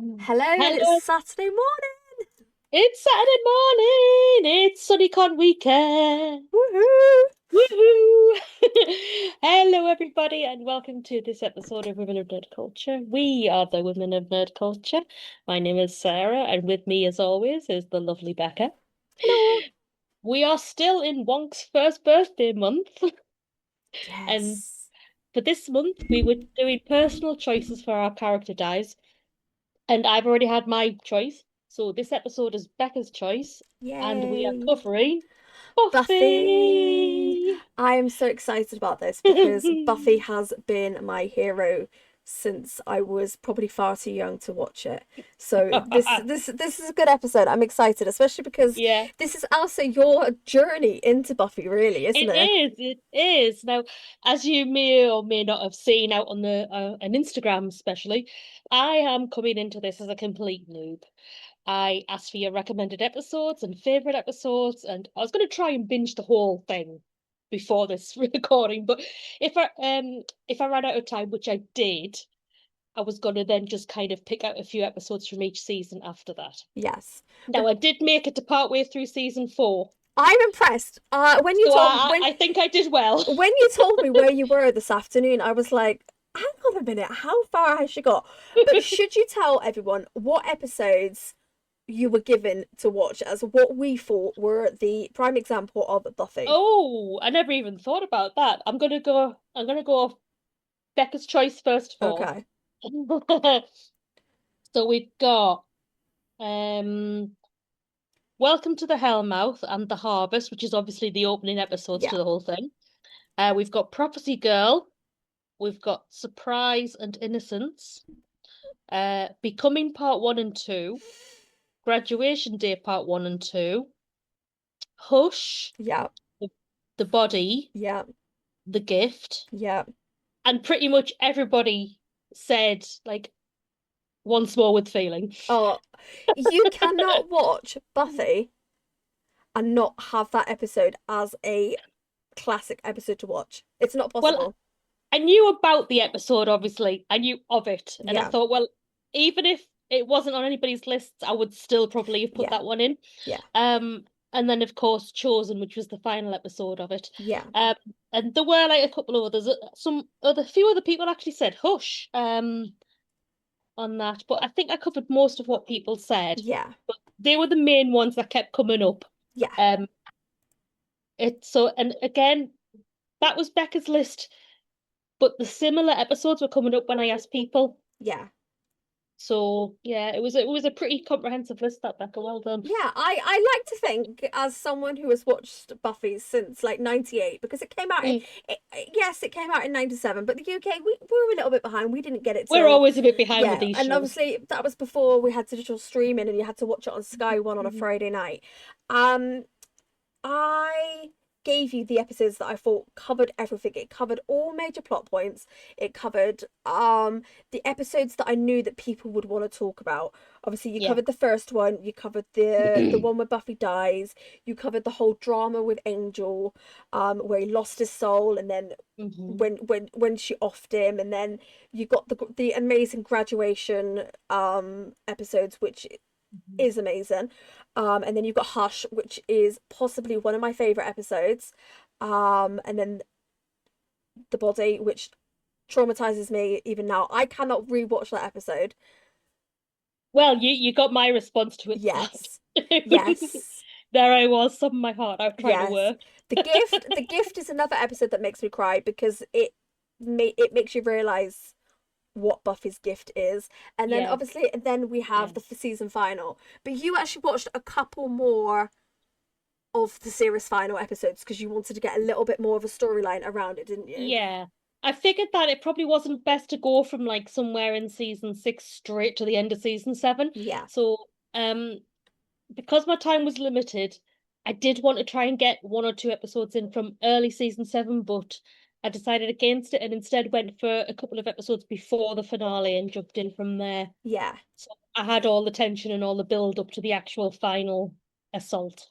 Hello, and it's Hello, Saturday morning. it's Saturday morning. It's SunnyCon weekend. Woohoo! Woohoo! Hello, everybody, and welcome to this episode of Women of Nerd Culture. We are the Women of Nerd Culture. My name is Sarah, and with me, as always, is the lovely Becca. Hello. We are still in Wonk's first birthday month, and Yes. for this month, we were doing personal choices for our character dies. And I've already had my choice. So this episode is Becca's choice, and we are Yay. covering Buffy. Buffy. I am so excited about this because Buffy has been my hero since I was probably far too young to watch it. So this is a good episode. I'm excited, especially because Yeah, this is also your journey into Buffy, really, isn't it it? is. It is. Now, as you may or may not have seen out on the on Instagram, especially, I am coming into this as a complete noob. I asked for your recommended episodes and favorite episodes, and I was going to try and binge the whole thing before this recording. But if I ran out of time, which I did, I was going to then just kind of pick out a few episodes from each season after that. Yes. Now But I did make it to part way through season four, I'm impressed. so I think I did well. When you told me where you were this afternoon, I was like, hang on a minute, how far has she got? But should you tell everyone what episodes you were given to watch as what we thought were the prime example of Buffy? Oh, I never even thought about that. I'm gonna go off Becca's choice first of all. Okay. So we've got um Welcome to the Hellmouth and the Harvest, which is obviously the opening episodes Yeah. to the whole thing. We've got Prophecy Girl, we've got Surprise and Innocence, Becoming Part One and Two, Graduation Day Part One and Two, Hush, Yeah. The, the Body, Yeah. The Gift, Yeah. and pretty much everybody said like once more with feeling. Oh, you cannot watch Buffy and not have that episode as a classic episode to watch. It's not Well, possible. I knew about the episode, obviously. I knew of it. And I Yeah. thought, well, even if it wasn't on anybody's lists, I would still probably have put Yeah. that one in. Yeah. Um, and then of course Chosen, which was the final episode of it. Yeah. Um, and there were like a couple of others. Few other people actually said Hush, on that. But I think I covered most of what people said. Yeah. But they were the main ones that kept coming up. Yeah. Um, and again, that was Becca's list. But the similar episodes were coming up when I asked people. Yeah. So yeah, it was a pretty comprehensive list that Becca. Well done. Yeah, I like to think as someone who has watched Buffy since like 98 because it came out Mm. yes, it came out in 97, but the UK we were a little bit behind. We didn't get it We're till always a bit behind with yeah, these and shows. obviously that was before we had digital streaming and you had to watch it on Sky One on a Mhm. Friday night. Um I gave you the episodes that I thought covered everything. It covered all major plot points. It covered the episodes that I knew that people would want to talk about. Obviously, you Yeah. covered the first one, you covered the one where Buffy dies, you covered the whole drama with Angel, where he lost his soul and then Hmm. when she offed him, and then you got the amazing graduation episodes, which is amazing. And then you've got Hush, which is possibly one of my favorite episodes. And then The Body, which traumatizes me even now. I cannot rewatch that episode. Well, you got my response to it. Yes, yes, There I was, some of my heart out trying to yes. work. The Gift is another episode that makes me cry because it makes you realize what Buffy's gift is. And then Yeah, obviously then we have yeah, the season final. But you actually watched a couple more of the series final episodes because you wanted to get a little bit more of a storyline around it, didn't you? yeah. I figured that it probably wasn't best to go from like somewhere in season six straight to the end of season seven. Yeah. So, um, because my time was limited, I did want to try and get one or two episodes in from early season seven, but I decided against it and instead went for a couple of episodes before the finale and jumped in from there. Yeah. So I had all the tension and all the build up to the actual final assault.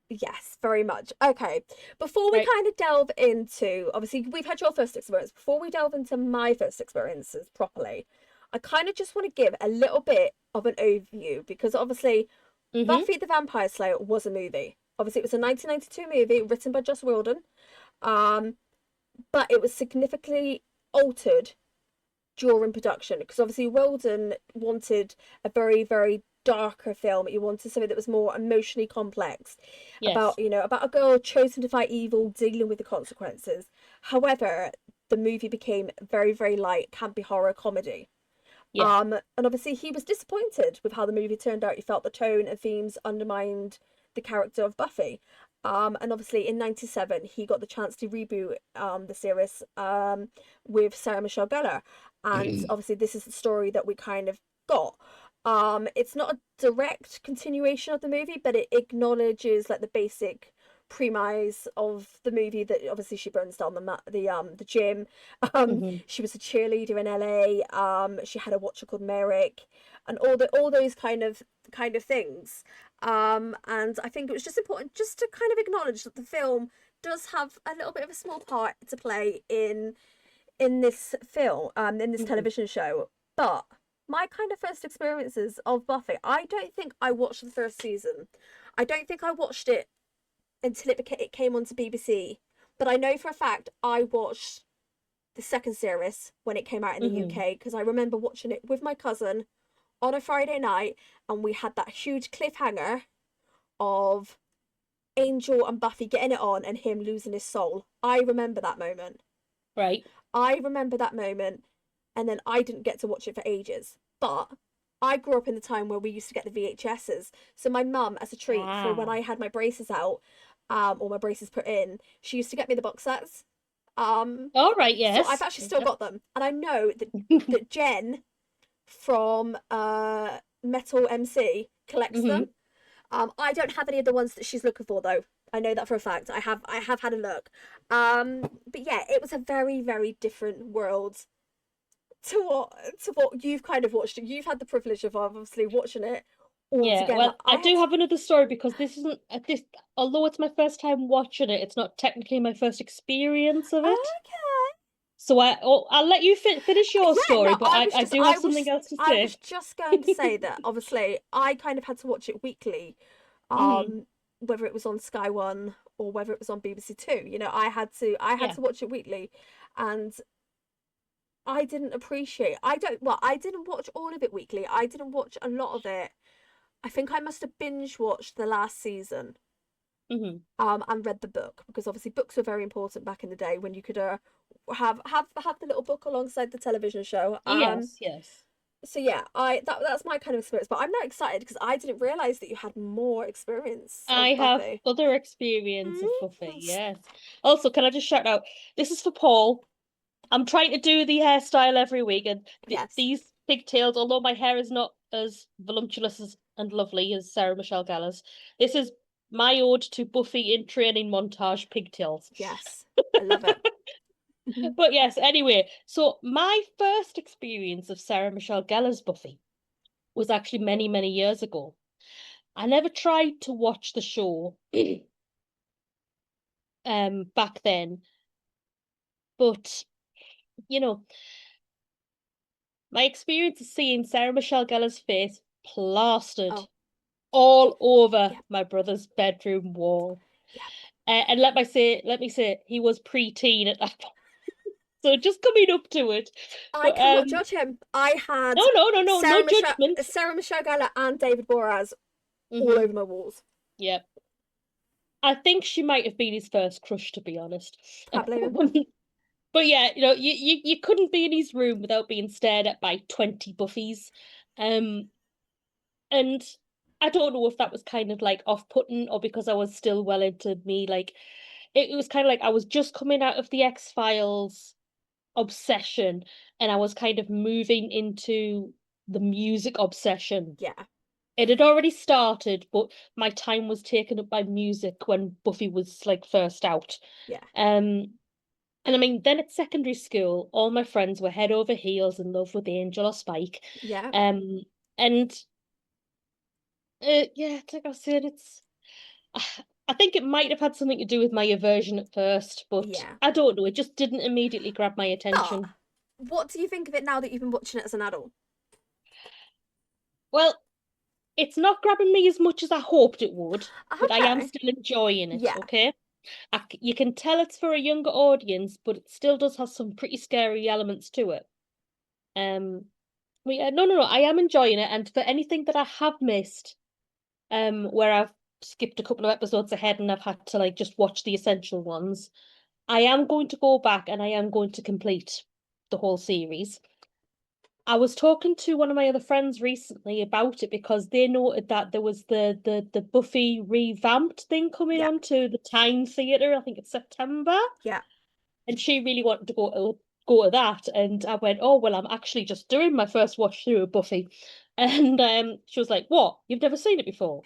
Yes, very much. Okay. Before we Right. kind of delve into, obviously, we've had your first experience. Before we delve into my first experiences properly, I kind of just want to give a little bit. of an overview, because obviously Mm-hmm. Buffy the Vampire Slayer was a movie. Obviously, it was a 1992 movie written by Joss Whedon, um, but it was significantly altered during production, because obviously Weldon wanted a very, very darker film. He wanted something that was more emotionally complex, about, Yes. about a girl chosen to fight evil, dealing with the consequences. However, the movie became very, very light, campy horror comedy. Yeah. And obviously he was disappointed with how the movie turned out. He felt the tone and themes undermined the character of Buffy. And obviously in '97 he got the chance to reboot the series with Sarah Michelle Gellar. And obviously this is the story that we kind of got. It's not a direct continuation of the movie, but it acknowledges like the basic premise of the movie, that obviously she burns down the gym. Mm-hmm. She was a cheerleader in LA. She had a watcher called Merrick, and all those kind of things. And I think it was just important just to kind of acknowledge that the film does have a little bit of a small part to play in this film, in this Mm-hmm. television show. But my kind of first experiences of Buffy, I don't think I watched the first season. I don't think I watched it until it came onto BBC. But I know for a fact I watched the second series when it came out in the Mm-hmm. UK, because I remember watching it with my cousin on a Friday night, and we had that huge cliffhanger of Angel and Buffy getting it on and him losing his soul. I remember that moment. Right. I remember that moment, and then I didn't get to watch it for ages. But I grew up in the time where we used to get the VHSs. So my mum, as a treat for when Ah. I had my braces out, or my braces put in, she used to get me the box sets. Um, All right. so I've Yes. actually still Yep. got them, and I know that Jen from Metal MC collects Mm-hmm. them. I don't have any of the ones that she's looking for though. I know that for a fact. I have had a look. But yeah, it was a very, very different world to what you've kind of watched. You've had the privilege of obviously watching it all Yeah. together. Well, I I had do have another story because this isn't this. Although it's my first time watching it, it's not technically my first experience of it. okay. So I'll let you finish your Yeah, story, no, but I do have something else to I was say. just going to say that obviously I kind of had to watch it weekly, Mm-hmm. whether it was on Sky One or whether it was on BBC Two. I had Yeah. to watch it weekly, and I didn't appreciate. I don't. Well, I didn't watch all of it weekly. I didn't watch a lot of it. I think I must have binge watched the last season, Mm-hmm. and read the book, because obviously books were very important back in the day when you could have the little book alongside the television show. Yes. Yes. So yeah, that's my kind of experience. But I'm not excited because I didn't realize that you had more experience I of have Buffy. other experience of Buffy. Mm. Yes. Also, can I just shout out? This is for Paul. I'm trying to do the hairstyle every week, and Yes, these pigtails, although my hair is not as voluptuous and lovely as Sarah Michelle Gellar's, this is my ode to Buffy in training montage pigtails. yes, I love it. But yes, anyway, so my first experience of Sarah Michelle Gellar's Buffy was actually many, many years ago. I never tried to watch the show back then, but you know, my experience of seeing Sarah Michelle Gellar's face plastered Oh, all over yep, my brother's bedroom wall. yep. And let me say, he was pre-teen at that point, so just coming up to it. I But cannot judge him. I had no, no, no, no, no judgment. Sarah Michelle Gellar and David Boraz all Mm-hmm. over my walls. Yeah, I think she might have been his first crush, to be honest. Can't blame him. But yeah, you couldn't be in his room without being stared at by 20 Buffies. Um, and I don't know if that was kind of like off-putting or because I was still well into me. Like, it was kind of like I was just coming out of the X-Files obsession and I was kind of moving into the music obsession. Yeah, It had already started, but my time was taken up by music when Buffy was like first out. yeah, Um, and I mean, then at secondary school, all my friends were head over heels in love with Angel or Spike. yeah, Um, and yeah, like I was saying, it's. I think it might have had something to do with my aversion at first, but yeah. I don't know. It just didn't immediately grab my But attention. what do you think of it now that you've been watching it as an adult? Well, it's not grabbing me as much as I hoped it would, but I am Okay. still enjoying it, Yeah. okay? You can tell it's for a younger audience, but it still does have some pretty scary elements to it. Um, but yeah, no, I am enjoying it, and for anything that I have missed, where I've skipped a couple of episodes ahead and I've had to like just watch the essential ones, I am going to go back and I am going to complete the whole series. I was talking to one of my other friends recently about it because they noted that there was the Buffy revamped thing coming Yeah. on to the Time Theatre. I think it's September, Yeah. and she really wanted to go to that. And I went, oh well, I'm actually just doing my first watch through of Buffy, and she was like, "What? You've never seen it before?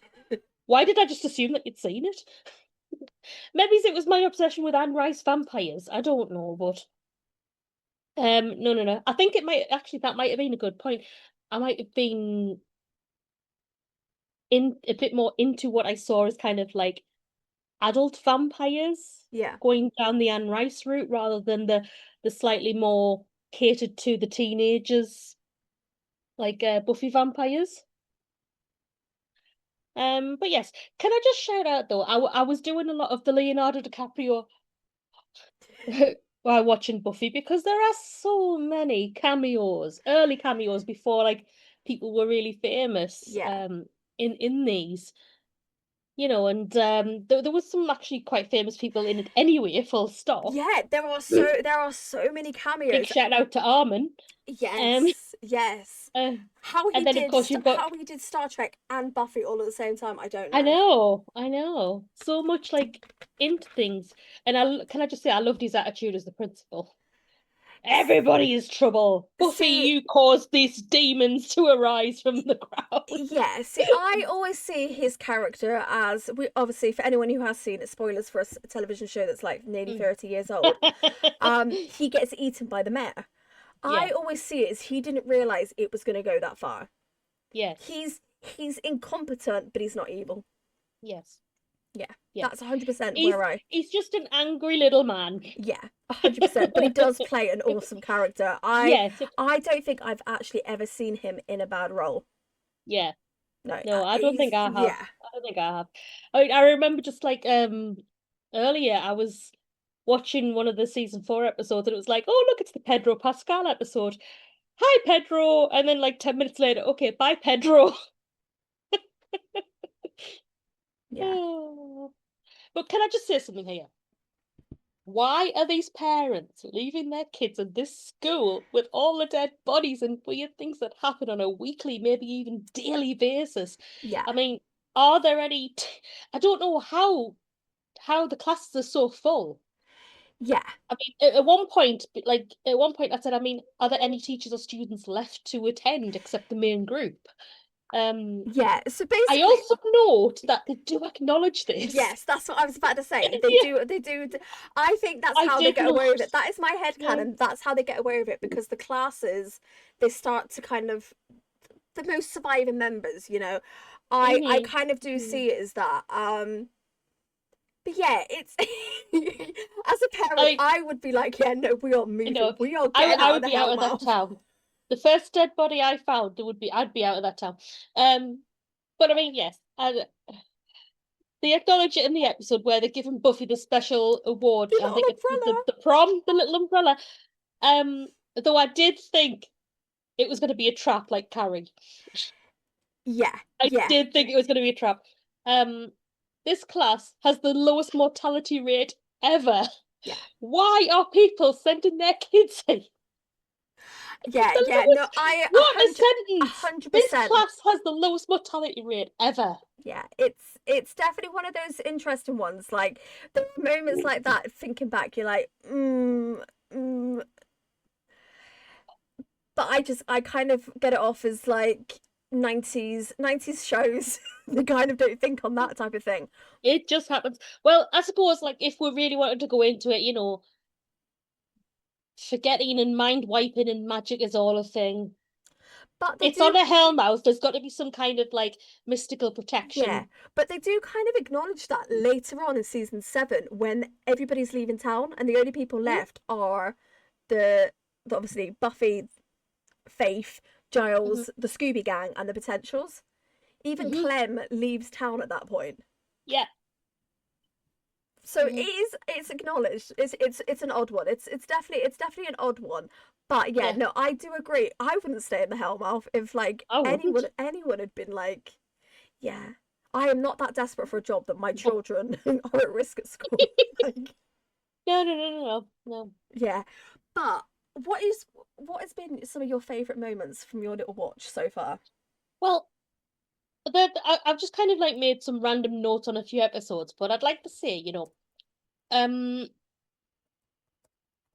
Why did I just assume that you'd seen it?" Maybe it was my obsession with Anne Rice vampires. I don't know, but no. I think it might actually that might have been a good point. I might have been in a bit more into what I saw as kind of like adult vampires Yeah. going down the Anne Rice route rather than the slightly more catered to the teenagers like Buffy vampires. But yes, can I just shout out though? I was doing a lot of the Leonardo DiCaprio while watching Buffy because there are so many cameos, early cameos before like people were really famous Yeah. in these. And there was some actually quite famous people in it anyway, full stop. Yeah, there are so many Big cameos. shout out to Armin. Um, Yes, yes. uh, How he and then of did course you've got how he did Star Trek and Buffy all at the same time, I don't I know. know, I know. So much like into things. And can I just say I loved his attitude as the principal. Everybody is trouble. Buffy, See, you caused these demons to arise from the ground. yeah, see, I always see his character as we obviously for anyone who has seen it, spoilers for a television show that's like nearly Mm. 30 years old. He gets eaten by the mayor. I Yeah, always see it as he didn't realize it was going to go that far. yes, He's incompetent, but he's not evil. yes, Yeah, yes. that's 100% He's where I. he's just an angry little man. Yeah, 100%. But he does play an awesome character. I Yes, I don't think I've actually ever seen him in a bad role. yeah. No, No, I don't he's think I have. yeah, I don't think I have. I remember just like earlier I was watching one of the season 4 episodes and it was like, oh look, it's the Pedro Pascal episode. Hi Pedro, and then like 10 minutes later, okay, bye Pedro. yeah, Oh. But can I just say something here? Why are these parents leaving their kids in this school with all the dead bodies and weird things that happen on a weekly, maybe even daily basis? yeah, I mean, are there any? I don't know how the classes are so full. yeah, I mean, at one point, I said, I mean, are there any teachers or students left to attend except the main group? Um, yeah. So I basically, also note that they do acknowledge this. yes, that's what I was about to say. They Yeah, do, they do. I think that's I how they did get away with note. it. That is my Yeah. headcanon. That's how they get away with it because the classes they start to kind of the most surviving members. I Hmm. kind of do Hmm. see it as that. But yeah, it's as a parent, I I would be like, yeah, no, we are you moving, know, we are I would getting I out of would the be out of that Hellmouth. town. The first dead body I found, I'd be out of that town. Um, but I mean, yes, they acknowledge it in the episode where they're giving Buffy the special award. The I little think it's umbrella. the prom, the little umbrella. Though I did think it was going to be a trap, like Carrie. Yeah, I yeah, did think it was going to be a trap. Um, this class has the lowest mortality rate ever. yeah, Why are people sending their kids in? yeah, The yeah. No, lowest. I a What a hundred, a sentence! hundred This percent. class has the lowest mortality rate ever. Yeah, it's definitely one of those interesting ones. Like there are moments like that. Thinking back, you're like, but I kind of get it off as like 90s shows. They kind of don't think on that type of thing. It just happens. Well, I suppose, like, if we really wanted to go into it, forgetting and mind wiping and magic is all a thing. But they It's on do, a Hellmouth. There's got to be some kind of like mystical yeah, protection. but they do kind of acknowledge that later on in season 7 when everybody's leaving town and the only people Hmm? left are the obviously Buffy, Faith, hmm Giles, the Scooby Gang, and the Potentials. Even hmm Clem leaves town at that point. Yeah. So hmm it's acknowledged. It's an odd one. It's definitely an odd one. But yeah, Yeah. no, I do agree. I wouldn't stay in the Hellmouth if like I anyone wouldn't. anyone had been like, yeah, I am not that desperate for a job that my No. children are at risk at school. Like, No, no, no, no, no, no. yeah. But what has been some of your favourite moments from your little watch so far? Well, I've just kind of like made some random notes on a few episodes, but I'd like to say, um,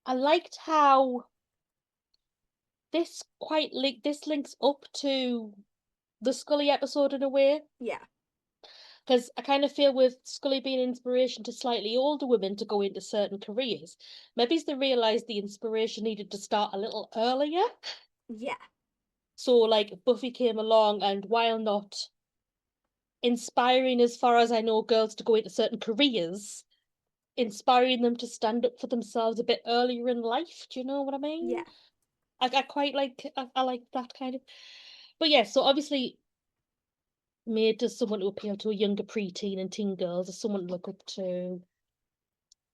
I liked how this links up to the Scully episode in a way, Yeah, because I kind of feel with Scully being inspiration to slightly older women to go into certain careers, maybe they realised the inspiration needed to start a little earlier. yeah, So like Buffy came along, and while not inspiring, as far as I know, girls to go into certain careers, inspiring them to stand up for themselves a bit earlier in life. Do you know what I yeah, mean? I quite like I like that kind of. But yeah, so obviously made as someone to appeal to a younger preteen and teen girls, as someone to look up to,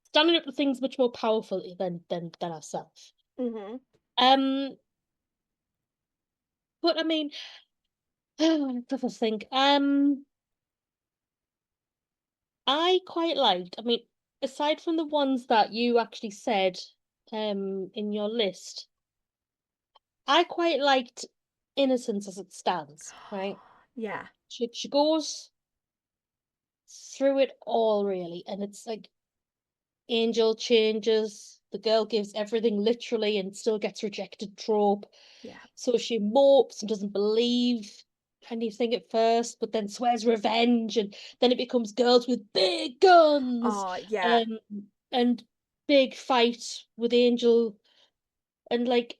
standing up to things much more powerful than ourselves. mhm, Um, but I mean, let's have a think. I quite liked. I mean, aside from the ones that you actually said, in your list, I quite liked Innocence as it stands. Right? yeah, She goes through it all really, and it's like Angel changes, the girl gives everything literally and still gets rejected trope. yeah. So she mopes and doesn't believe anything at first, but then swears revenge, and then it becomes girls with big guns, Oh, yeah, um, and big fight with Angel, and like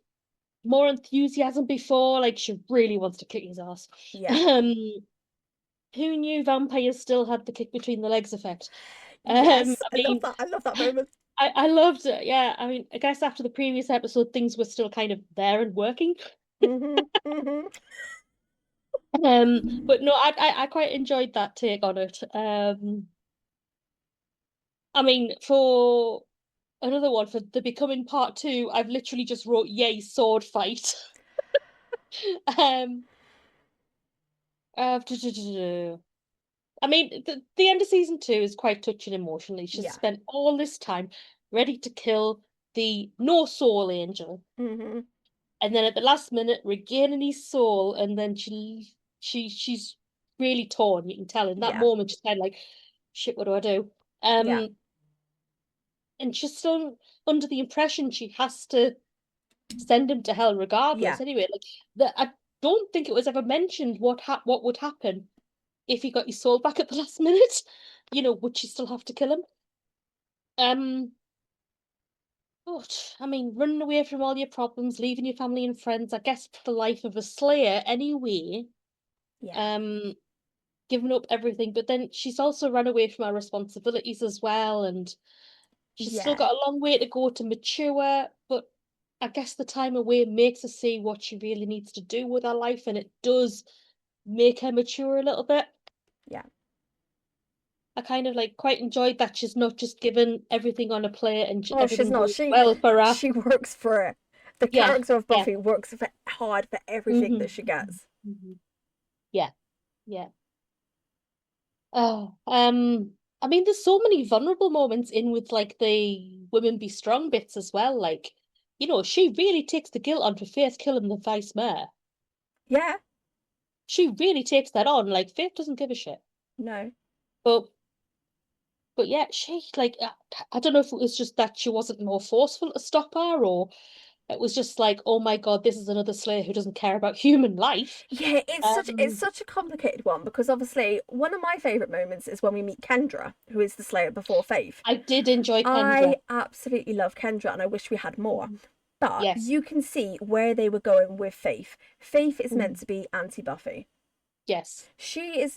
more enthusiasm before, like she really wants to kick his ass. yeah. Um, who knew vampires still had the kick between the legs effect? Yes, I I love mean, that. I love that moment. I loved it. Yeah, I mean, I guess after the previous episode, things were still kind of there and working. Mhm, mhm. But no, I quite enjoyed that take on it. I mean, for another one for the Becoming Part Two, I've literally just wrote "Yay sword fight." um, uh, I mean, the end of season two is quite touching emotionally. She's Yeah. spent all this time ready to kill the no soul angel, Mhm. and then at the last minute regaining his soul, and then she's really torn. You can tell in that Yeah. moment she's kind of like, shit, what do I do? Yeah. And she's still under the impression she has to send him to hell Yeah. regardless. Anyway, like I don't think it was ever mentioned what would happen if he got his soul back at the last minute. Would she still have to kill him? Um, but I mean, running away from all your problems, leaving your family and friends, I guess the life of a slayer anyway. Yeah. Um, giving up everything, but then she's also run away from her responsibilities as well, and she's still Yeah. got a long way to go to mature, but I guess the time away makes her see what she really needs to do with her life, and it does make her mature a little bit. Yeah. I kind of like quite enjoyed that she's not just given everything on a plate and Oh, she's everything not. goes She well for her. she works for it. The Yeah, character of yeah. Buffy works hard for everything that hmm she gets. Yeah, yeah. Oh, I mean, there's so many vulnerable moments in with like the women be strong bits as well. Like, she really takes the guilt on for Faith killing the vice mayor. Yeah. She really takes that on. Like, Faith doesn't give a shit. No. But but yeah, she like I don't know if it was just that she wasn't more forceful to stop her, or it was just like, oh my God, this is another Slayer who doesn't care about human life. Yeah, it's such a complicated one because obviously one of my favorite moments is when we meet Kendra, who is the Slayer before Faith. I did enjoy Kendra. I absolutely love Kendra and I wish we had more. But Yes. you can see where they were going with Faith. Faith is meant Mhm. to be anti-Buffy. Yes. She's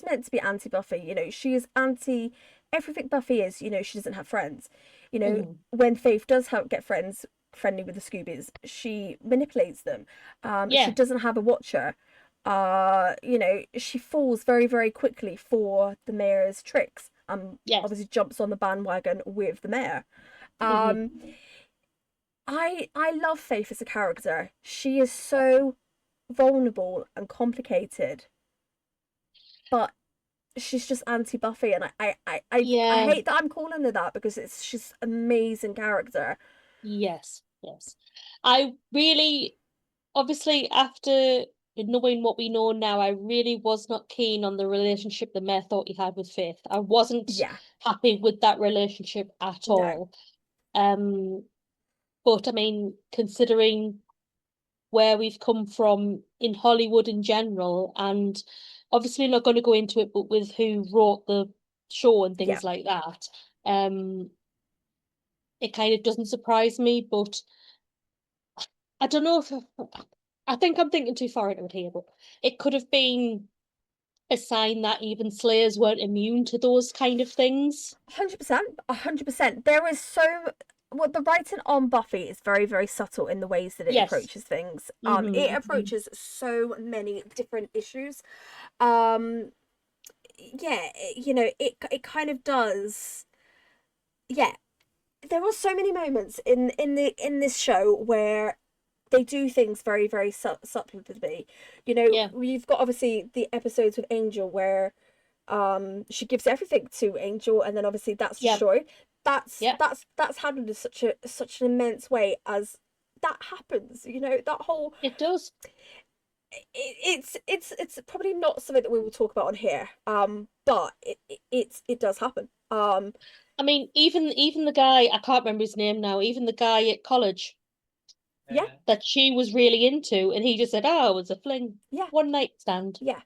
meant to be anti-Buffy, she is anti everything Buffy is, she doesn't have friends. hmm When Faith does get friends, friendly with the Scoobies, she manipulates them. She Yeah. doesn't have a watcher. She falls very, very quickly for the mayor's tricks. Yes. Obviously jumps on the bandwagon with the mayor. Hmm. Um, I love Faith as a character. She is so vulnerable and complicated, but she's just anti Buffy, and I Yeah. hate that I'm calling her that because it's just amazing character. Yes. Yes. I really, obviously, after knowing what we know now, I really was not keen on the relationship the mayor thought he had with Faith. I wasn't Yeah, happy with that relationship at no, all. Um, but I mean, considering where we've come from in Hollywood in general, and obviously not going to go into it, but with who wrote the show and yeah, things like that, um, it kind of doesn't surprise me. But I don't know if I think I'm thinking too far into it here, but it could have been a sign that even Slayers weren't immune to those kind of things. 100%, 100%. There is so what the writing on Buffy is very, very subtle in the ways that it Yes. approaches things. It Hmm. approaches so many different issues. Um, yeah, it kind of does. Yeah, there are so many moments in this show where they do things very, very subtly. Yeah. You've got obviously the episodes with Angel where she gives everything to Angel, and then obviously that's Yeah. destroyed. That's Yeah. that's that's handled in such an immense way as that happens. That whole It does. it's probably not something that we will talk about on here. But it does happen. I mean, even the guy, I can't remember his name now, even the guy at college Yeah, that she was really into, and he just said, "Oh, it was a fling, yeah, one night stand." yeah.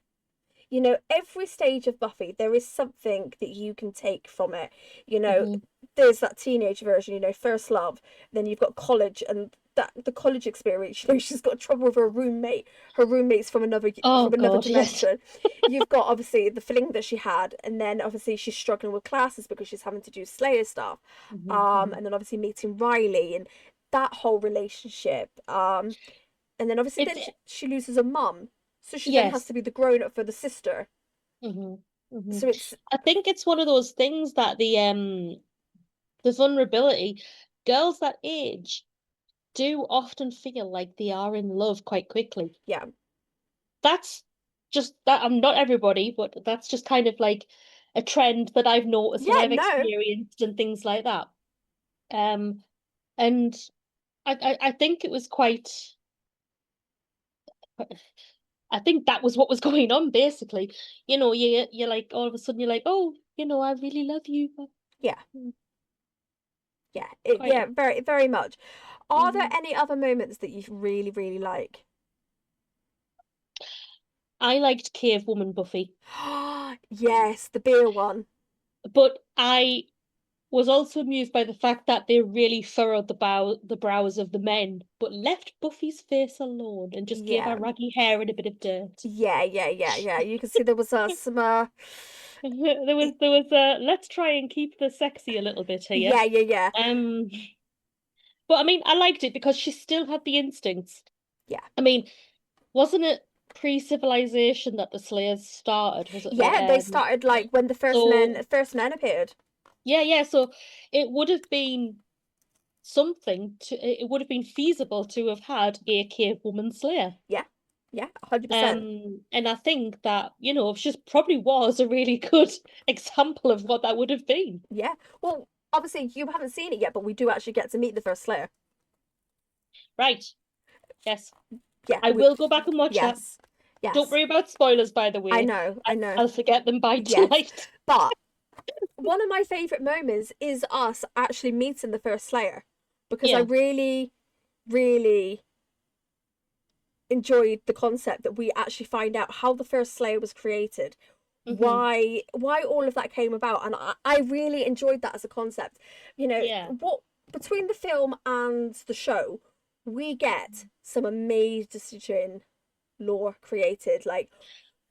Every stage of Buffy, there is something that you can take from it. You know, Hmm. there's that teenage version, first love, then you've got college and that the college experience, she's got trouble with her roommates Oh from another God, yes. dimension. You've got obviously the fling that she had, and then obviously she's struggling with classes because she's having to do Slayer stuff. Hmm. And then obviously meeting Riley and that whole relationship. And then obviously It's then she loses her mum, so she then has yes. to be the grown up for the sister. Hmm. Hmm. So it's I think it's one of those things that the vulnerability, girls that age do often feel like they are in love quite quickly. yeah, That's just that I'm not everybody, but that's just kind of like a trend that I've noticed and yeah, I've no, experienced and things like that. Um, and I think it was quite. I think that was what was going on basically. You're like all of a sudden you're like, oh, I really love you. yeah, Mm, yeah, quite. very, very much. Are there Mhm. any other moments that you really, really like? I liked Cave Woman Buffy, Yes, the beer one. but I was also amused by the fact that they really furrowed the brows of the men, but left Buffy's face alone and just gave her Yeah, raggy hair and a bit of dirt. yeah. You can see there was some. There was let's try and keep the sexy a little bit here. Yeah, Um, but I mean, I liked it because she still had the instincts. yeah, I mean, wasn't it pre-civilization that the Slayers started? Was it like yeah. They started like when the so first men appeared. yeah, yeah, so it would have been it would have been feasible to have had a cave woman slayer. Yeah, yeah, 100%. And I think that, she probably was a really good example of what that would have been. Yeah. Well, obviously you haven't seen it yet, but we do actually get to meet the first Slayer. Right. Yes. Yeah, I will go back and watch that. yes, Don't yes. worry about spoilers, by the I way. know, I I- know. I'll forget them by Yes, tonight. but one of my favorite moments is us actually meeting the first Slayer because I Yeah. really, really enjoyed the concept that we actually find out how the first Slayer was created, Hmm. why all of that came about, and I really enjoyed that as a concept. Yeah. What between the film and the show, we get some amazing lore created. Like,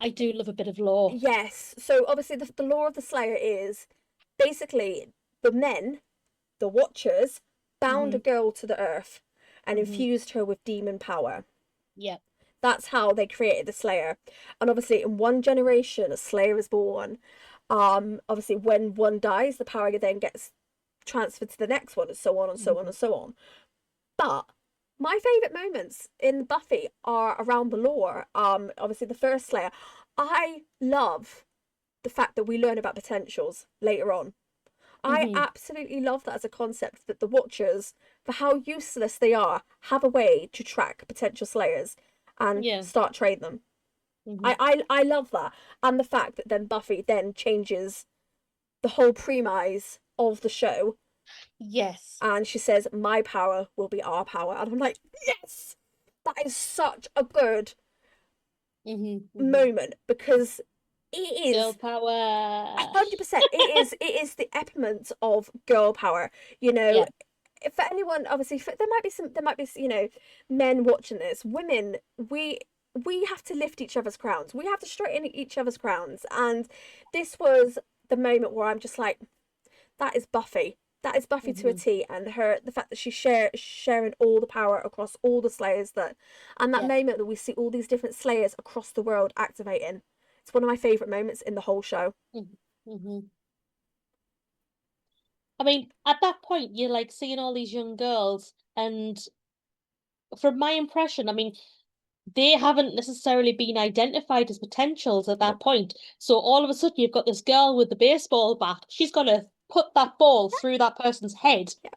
I do love a bit of lore. yes, so obviously the lore of the Slayer is basically the men, the Watchers, bound a Hmm. girl to the earth. and infused her with demon power. Yeah. That's how they created the Slayer. And obviously, in one generation, a Slayer is born. Obviously, when one dies, the power then gets transferred to the next one, and so on and so on and so on. But my favourite moments in Buffy are around the lore. Obviously, the first Slayer. I love the fact that we learn about potentials later on. I Mm-hmm. absolutely love that as a concept, that the Watchers, for how useless they are, have a way to track potential Slayers and Yeah. start trade them. Mm-hmm. I love that. And the fact that then Buffy then changes the whole premise of the show, Yes. and she says, "My power will be our power." And I'm like, yes! That is such a good Mm-hmm. Mm-hmm. moment, because it Girl is power. 100%, it is the epitome of girl power. You know, Yeah. for anyone, obviously, there might be, men watching this. Women, we have to lift each other's crowns. We have to straighten each other's crowns. And this was the moment where I'm just like, that is Buffy. That is Buffy to a Mm-hmm. T, and the fact that she's sharing all the power across all the Slayers, and that Yeah. moment that we see all these different Slayers across the world activating. It's one of my favorite moments in the whole show. Mm-hmm. Mm-hmm. I mean, at that point, you're like seeing all these young girls, and from my impression, I mean, they haven't necessarily been identified as potentials at that Nope. point. So all of a sudden, you've got this girl with the baseball bat. She's gonna put that ball through that person's head, Yeah,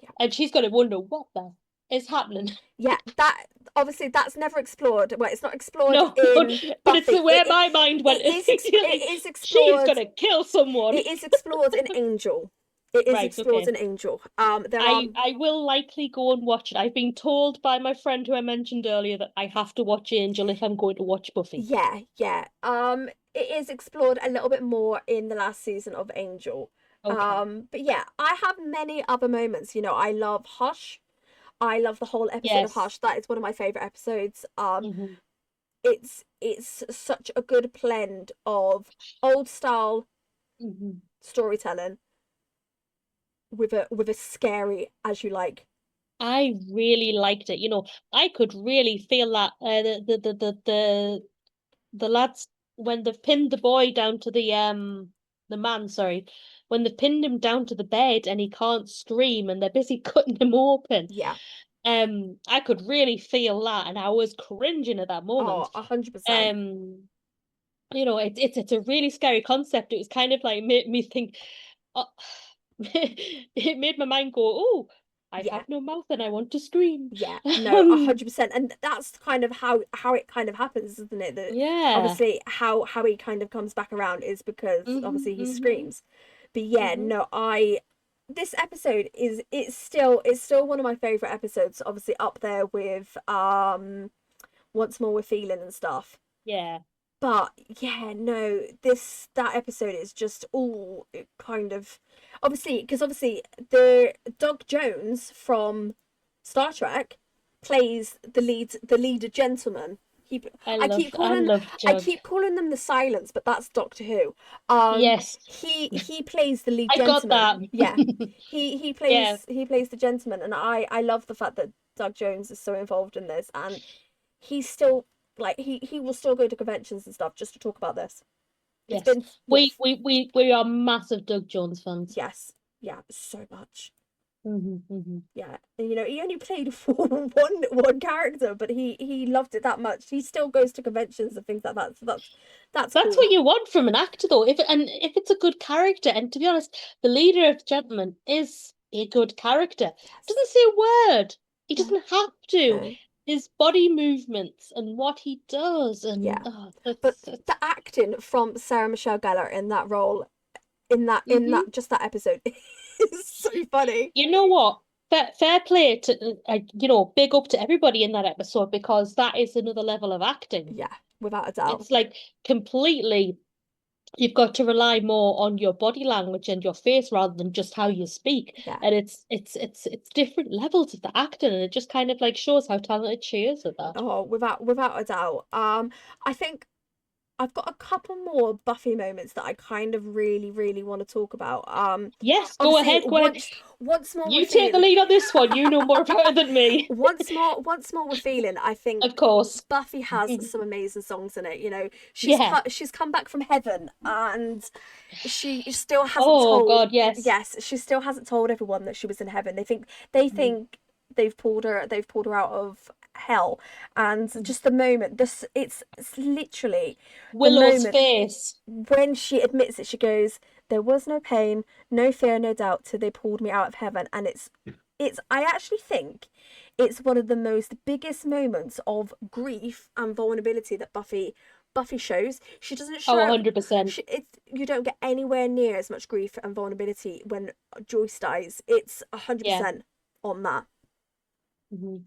yeah, and she's gonna wonder what the is happening. yeah. That obviously that's never explored. Well, it's not explored No, in but it's Buffy. where my mind went. It Like, is she's explored. gonna kill someone. It is explored in Angel. It is Right, explored okay. in Angel. There are I will likely go and watch it. I've been told by my friend who I mentioned earlier that I have to watch Angel if I'm going to watch Buffy. yeah, yeah. It is explored a little bit more in the last season of Angel. Okay. But yeah, I have many other moments. I love Hush. I love the whole episode of Yes. Hush. That is one of my favorite episodes. Hmm. It's such a good blend of old style Hmm. storytelling with a scary as you like. I really liked it. I could really feel that the lads when they've pinned the boy down to the man, sorry, when they've pinned him down to the bed and he can't scream and they're busy cutting him open. Yeah. I could really feel that, and I was cringing at that Oh, moment. 100%. Um, it's a really scary concept. It was kind of like made me think, oh, it made my mind go, oh, I Yeah. have no mouth and I want to scream. Yeah, no, a Um, hundred percent, and that's kind of how it kind of happens, isn't it? That yeah. obviously how he kind of comes back around is because Hmm. obviously he Hmm. screams. But yeah, Hmm. no, I this episode is it's still one of my favorite episodes. Obviously up there with Once More with Feeling and stuff. Yeah. But yeah, no, that episode is just all kind of obviously the Doug Jones from Star Trek plays the leader gentleman. He, I love I Jug. keep calling them the Silence, but that's Doctor Who. Um, Yes, he plays the lead I got gentleman. that. Yeah, he Yeah. plays the gentleman, and I love the fact that Doug Jones is so involved in this, and he's still like he will still go to conventions and stuff just to talk about this. It's Yes. been what We are massive Doug Jones fans. yes, yeah, so much. Hmm. Hmm. Yeah, and he only played for one character, but he loved it that much. He still goes to conventions and things like that. So that's That's cool. what you want from an actor, though. If it's a good character, and to be honest, the leader of the gentleman is a good character. Yes. Doesn't say a word. He No. doesn't have to. No. His body movements and what he does, and Yeah. oh, But that's the acting from Sarah Michelle Gellar in that role, in that hmm. just that episode, is so funny. You know what? Fair play to big up to everybody in that episode because that is another level of acting. Yeah, without a doubt. It's like completely you've got to rely more on your body language and your face rather than just how you speak. Yeah. And it's different levels of the acting, and it just kind of like shows how talented she is at that. Oh, without a doubt. I think. I've got a couple more Buffy moments that I kind of really, really want to talk about. Yes, go Obviously, ahead, go ahead. once more we're You take the feeling, lead on this one. You know more about it than me. once more we're feeling. I think Of course. Buffy has some amazing songs in it. You know, Yeah. she's come back from heaven, and she still hasn't Oh told. God, yes. Yes, she still hasn't told everyone that she was in heaven. They think they've pulled her out of hell, and just the moment this it's literally the Willow's moment face. when she admits it. She goes, there was no pain, no fear, no doubt till they pulled me out of heaven. And it's I actually think it's one of the most biggest moments of grief and vulnerability that Buffy shows. She doesn't Oh, show 100%. you don't get anywhere near as much grief and vulnerability when Joyce dies. It's Yeah. 100% on that. Hmm.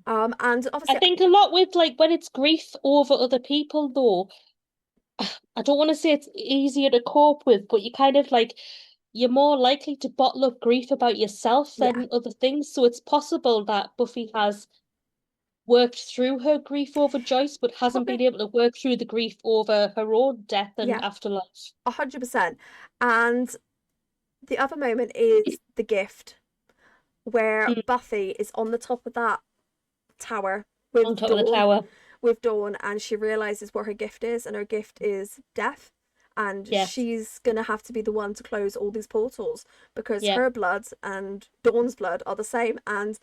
And I obviously, think a lot with like when it's grief over other people though, I don't want to say it's easier to cope with, but you kind of like you're more likely to bottle up grief about yourself yeah, than other things. So it's possible that Buffy has worked through her grief over Joyce, but hasn't probably, been able to work through the grief over her own death and yeah, afterlife. 100%. And the other moment is the gift, where Mm, Buffy is on the top of that tower on with top of the tower. Dawn, and she realizes what her gift is, and her gift is death. And Yes. she's gonna have to be the one to close all these portals because Yeah. her blood and Dawn's blood are the same. And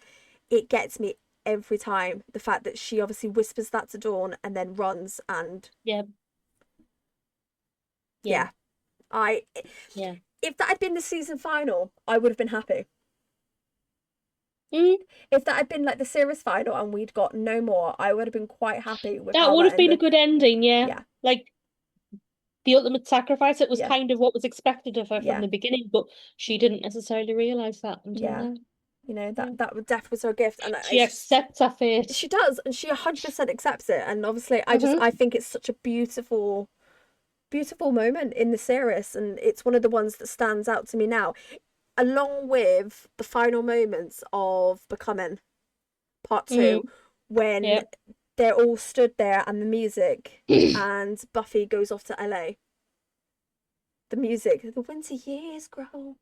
it gets me every time, the fact that she obviously whispers that to Dawn and then runs. And Yeah. Yeah. yeah, I Yeah. if that had been the season final, I would have been happy. Mm, If that had been like the series final and we'd got no more, I would have been quite happy with that how would that have been a ended. good ending, yeah. Yeah, Like the ultimate sacrifice, it was yeah, kind of what was expected of her from yeah, the beginning, but she didn't necessarily realize that until yeah. now. You know, Yeah. death was her gift, and She it's just accepts her fate. she does, and she 100% accepts it. And obviously, Hmm. I think it's such a beautiful moment in the series, and it's one of the ones that stands out to me now, along with the final moments of Becoming Part Two, Mm, when yeah. they're all stood there and the music, and Buffy goes off to LA. The music, the winter years grow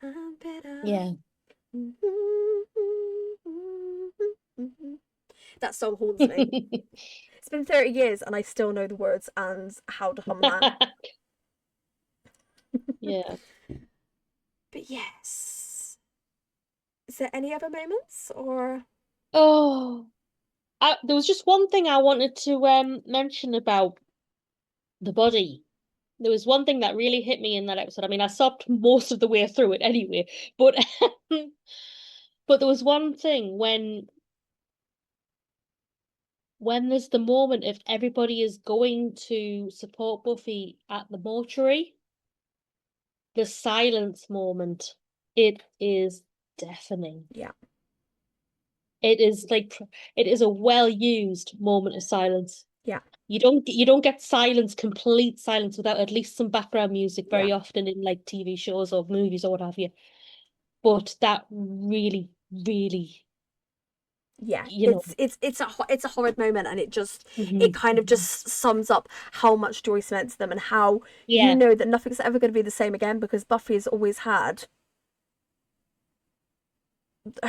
and bitter. Yeah. That song haunts me. It's been 30 years and I still know the words and how to hum that. Yeah. But yes. Is there any other moments or Oh, there was just one thing I wanted to mention about the body. There was one thing that really hit me in that episode. I mean, I sobbed most of the way through it anyway, but but there was one thing when there's the moment if everybody is going to support Buffy at the mortuary, the silence moment, it is deafening. yeah, It is like it is a well used moment of silence. yeah, You don't get silence, complete silence without at least some background music yeah. very often in like TV shows or movies or what have you. But that really, really, Yeah, you know, it's a horrid moment, and it mhm, kind of mhm. just sums up how much Joyce meant to them, and how you Yeah, know that nothing's ever going to be the same again, because Buffy has always had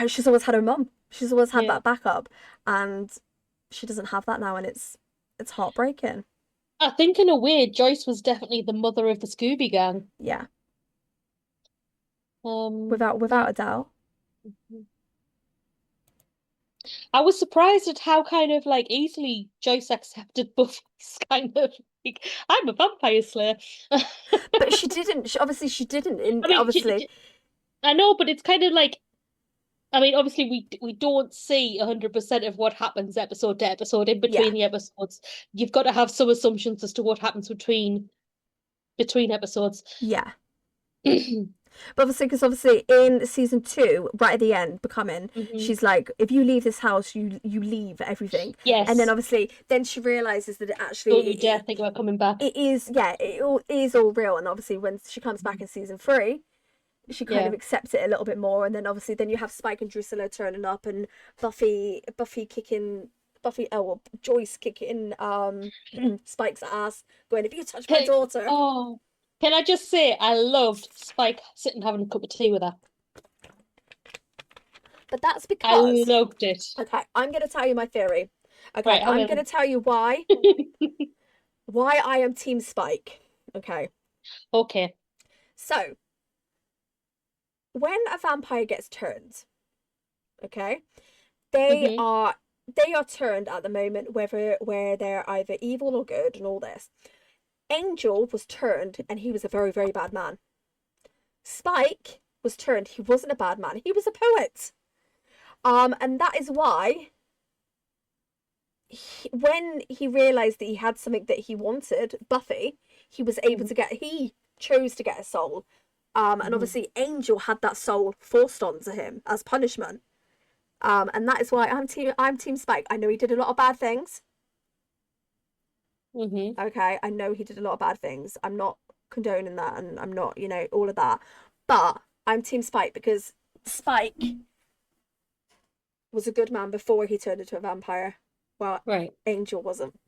she's always had her mum. She's always had yeah. that backup, and she doesn't have that now, and it's heartbreaking. I think in a way, Joyce was definitely the mother of the Scooby Gang. Yeah, Yeah. without a doubt. I was surprised at how kind of like easily Joyce accepted Buffy's kind of like, I'm a vampire slayer. But she didn't. Obviously, she didn't. In I mean, obviously, I know, but it's kind of like I mean, obviously we don't see 100% of what happens episode to episode in yeah, between the episodes. You've got to have some assumptions as to what happens between episodes. yeah. But obviously, because obviously in season two, right at the end, Becoming, Hmm. she's like, if you leave this house, you leave everything. And then Yes. obviously, then she realizes that it actually Don't you dare think about coming back. it is, yeah, is all real. And obviously, when she comes back in season three, she kind of Yeah. accepts it a little bit more. And then obviously, then you have Spike and Drusilla turning up, and Buffy kicking. Buffy, well, Joyce kicking Spike's ass, going, "If you touch my Can, daughter." oh, can I just say I loved Spike sitting having a cup of tea with her. But that's I because, loved it. okay, I'm gonna tell you my theory. Okay, Right, I I'm gonna will. tell you why I am Team Spike. Okay, Okay. so when a vampire gets turned, okay, they Mm-hmm. are they are turned at the moment whether where they're either evil or good and all this. Angel was turned and he was a very, very bad man. Spike was turned, he wasn't a bad man, he was a poet. And that is why when he realized that he had something that he wanted, Buffy, he chose to get a soul. And Mm-hmm. obviously Angel had that soul forced onto him as punishment. And that is why I'm team Spike. I know he did a lot of bad things. Mm-hmm. Okay, I know he did a lot of bad things. I'm not condoning that, and I'm not, all of that. But I'm team Spike because Spike was a good man before he turned into a vampire. Well, Right. Angel wasn't.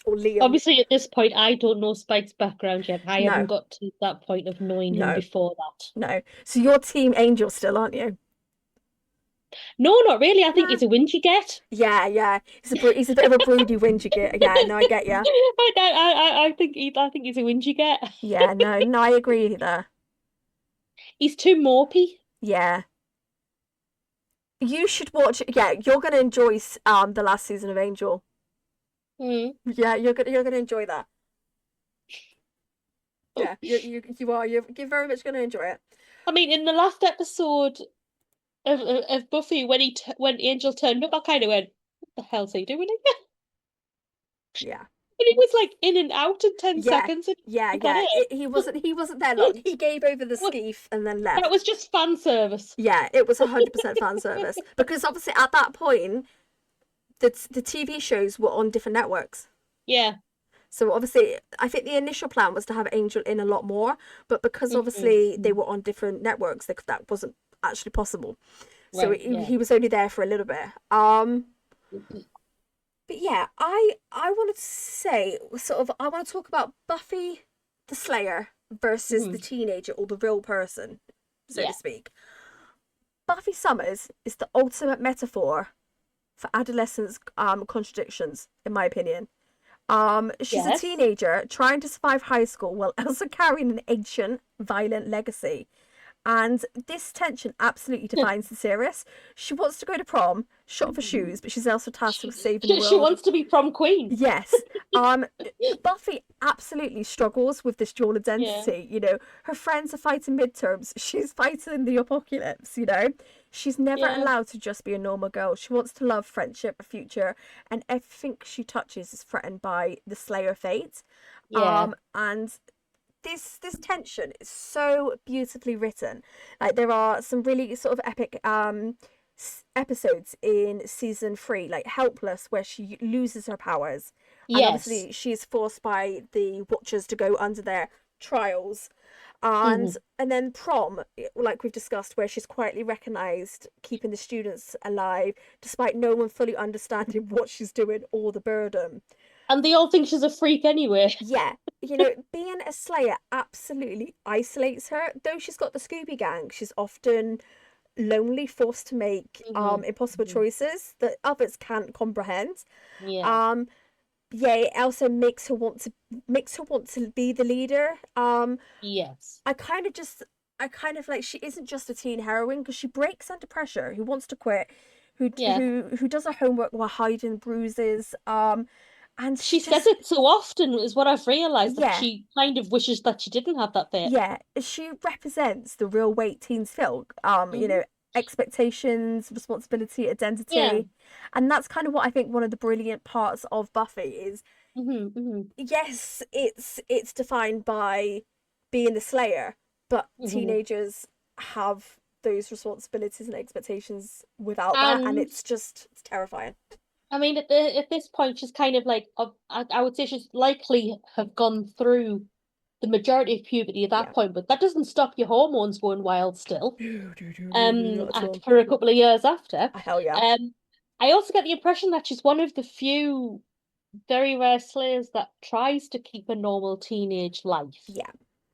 Or Liam. Obviously, at this point, I don't know Spike's background yet. I haven't No, got to that point of knowing him no, before that. no. So you're team Angel still, aren't you? No, not really. I think Nah. he's a whingy get. Yeah, yeah. He's a bit of a broody whingy git. Yeah, no, I get ya. I think he's a whingy get. Yeah, no, no, I agree there. He's too mopey. Yeah. You should watch. Yeah, you're gonna enjoy the last season of Angel. Mm. Yeah, you're gonna enjoy that. Yeah, you are. You're very much gonna enjoy it. I mean, in the last episode of Buffy, when Angel turned up, I kind of went, "What the hell's he doing here?" Yeah, And he was like in and out in 10 yeah, seconds, and yeah, was that yeah. it? He wasn't there long. He gave over the What- skeef and then That left. was just fan service. Yeah, it was 100% fan service because obviously at that point the TV shows were on different networks. Yeah. So obviously, I think the initial plan was to have Angel in a lot more, but because obviously they Mm-hmm. were on different networks, that wasn't actually possible. So Right, he, yeah. he was only there for a little bit. But yeah, I wanted to say I want to talk about Buffy the Slayer versus the Mhm. teenager or the real person, so to Yeah. speak. Buffy Summers is the ultimate metaphor for adolescence contradictions, in my opinion. She's a Yes. teenager trying to survive high school while also carrying an ancient, violent legacy. And this tension absolutely defines the series. She wants to go to prom, shop for shoes, but she's also tasked with saving the She world. wants to be prom queen. Yes. Buffy absolutely struggles with this dual Yeah. identity. Her friends are fighting midterms. She's fighting the apocalypse. She's never Yeah. allowed to just be a normal girl. She wants to love, friendship, a future, and everything she touches is threatened by the Slayer fate. Yeah. And this tension is so beautifully written. Like there are some really sort of epic episodes in season 3, like Helpless, where she loses her powers, and Yes. obviously she is forced by the Watchers to go under their trials. And Hmm. and then Prom, like we've discussed, where she's quietly recognized, keeping the students alive despite no one fully understanding what she's doing or the burden. And they all think she's a freak anyway. Yeah, being a Slayer absolutely isolates her. Though she's got the Scooby Gang, she's often lonely, forced to make Hmm. impossible Hmm. choices that others can't comprehend. Yeah. Um, yeah, it also makes her want to be the leader. Yes. I kind of just I kind of like she isn't just a teen heroine because she breaks under pressure, who wants to quit, who Yeah. who does her homework while hiding bruises. And she She says just it so often is what I've realized that yeah, she kind of wishes that she didn't have that bit. yeah, she represents the real weight teens feel. Hmm. Expectations, responsibility, Yeah. identity, and that's kind of what I think one of the brilliant parts of Buffy is. Hmm. Hmm. Yes, it's defined by being the Slayer, but Hmm. teenagers have those responsibilities and expectations without that, and And it's terrifying. I mean, at this point, she's kind of like, I would say she's likely have gone through the majority of puberty at that Yeah. point, but that doesn't stop your hormones going wild still. No, not at all. For a couple of years after. Hell yeah. Um, I also get the impression that she's one of the few very rare slayers that tries to keep a normal teenage life Yeah,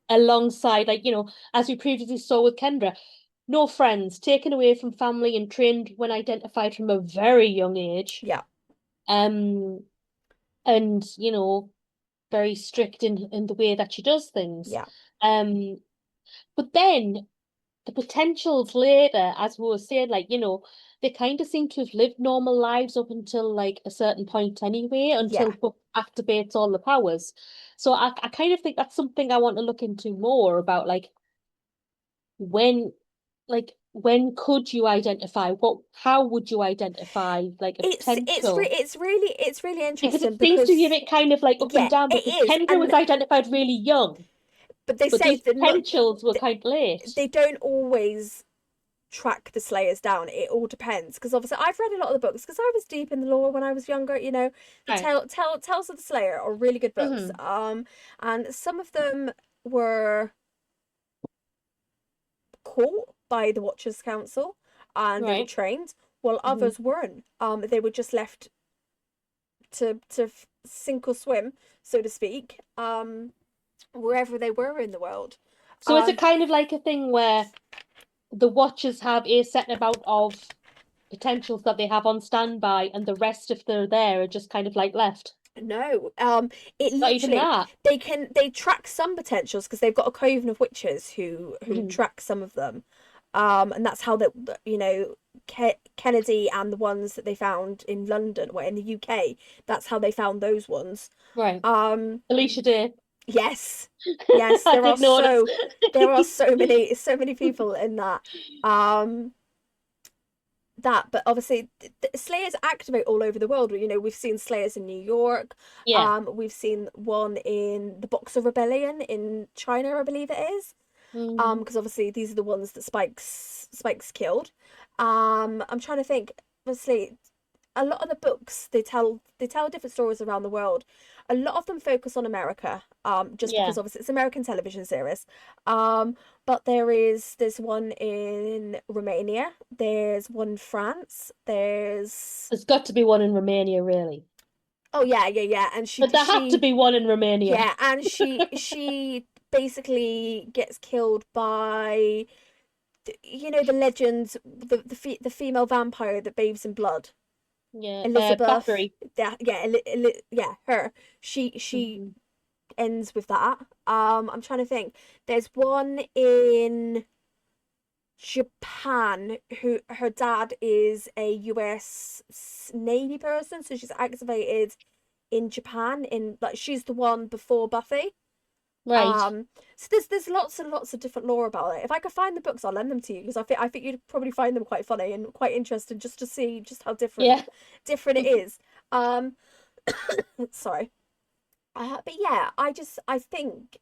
alongside, like, as we previously saw with Kendra, no friends, taken away from family and trained when identified from a very young age. yeah, Um, and very strict in the way that she does things. yeah, Um, but then the potentials later, as we were saying, like, they kind of seem to have lived normal lives up until like a certain point anyway, until yeah. Buck activates all the powers. So I kind of think that's something I want to look into more about, when when could you identify how would you identify like a potential? It's really Because interesting it seems to be a because bit kind of like up and yeah, down it because is, Kendra was identified really young, but they but say those that not potentials were kind of late. they don't always track the Slayers down. It all depends because obviously I've read a lot of the books because I was deep in the lore when I was younger. The Right. Tales of the Slayer are really good books. Mm-hmm. And some of them were caught by the Watchers Council and they were Right. trained, while Mm-hmm. others weren't. They were just left to sink or swim, so to speak. Wherever they were in the world. So is it Um, kind of like a thing where the Watchers have a set amount of potentials that they have on standby, and the rest, if they're there, are just kind of like left? no, it Not even literally that. they track some potentials because they've got a coven of witches who Mm-hmm. track some of them, and that's how that Kennedy and the ones that they found in London, well in the UK, that's how they found those ones. Right. Um, Alicia Day. yes, yes, I did notice. there are so many people in that. Um, but obviously Slayers activate all over the world. We've seen Slayers in New York. Yeah. We've seen one in the Boxer Rebellion in China, I believe it is. Mm-hmm. Because obviously these are the ones that Spike's killed. I'm trying to think. Obviously, a lot of the books they tell different stories around the world. A lot of them focus on America, just Yeah. because obviously it's American television series. But there's one in Romania, there's one in France, there's There's got to be one in Romania, really. oh yeah, yeah, yeah, and But there had to be one in Romania. yeah, and she basically gets killed by the legend, the female vampire that bathes in blood. Yeah. Elizabeth, Bathory. yeah, yeah, her. She Mm-hmm. ends with that. I'm trying to think. There's one in Japan who her dad is a US Navy person, so she's activated in Japan. In like she's the one before Buffy. Right. Um, so there's lots and lots of different lore about it. If I could find the books, I'll lend them to you because I think you'd probably find them quite funny and quite interesting just to see just how Yeah. different it is. Um, sorry. But yeah, I think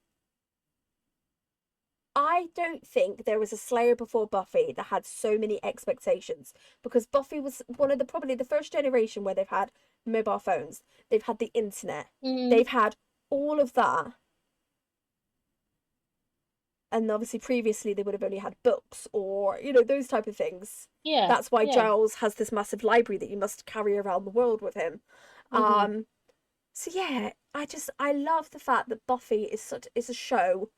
I don't think there was a Slayer before Buffy that had so many expectations because Buffy was one of the probably the first generation where they've had mobile phones, they've had the internet, Mm-hmm. they've had all of that, and obviously previously they would have only had books or those type of things. Yeah. That's why Yeah. Giles has this massive library that you must carry around the world with him. Mm-hmm. um so yeah, I love the fact that Buffy is a show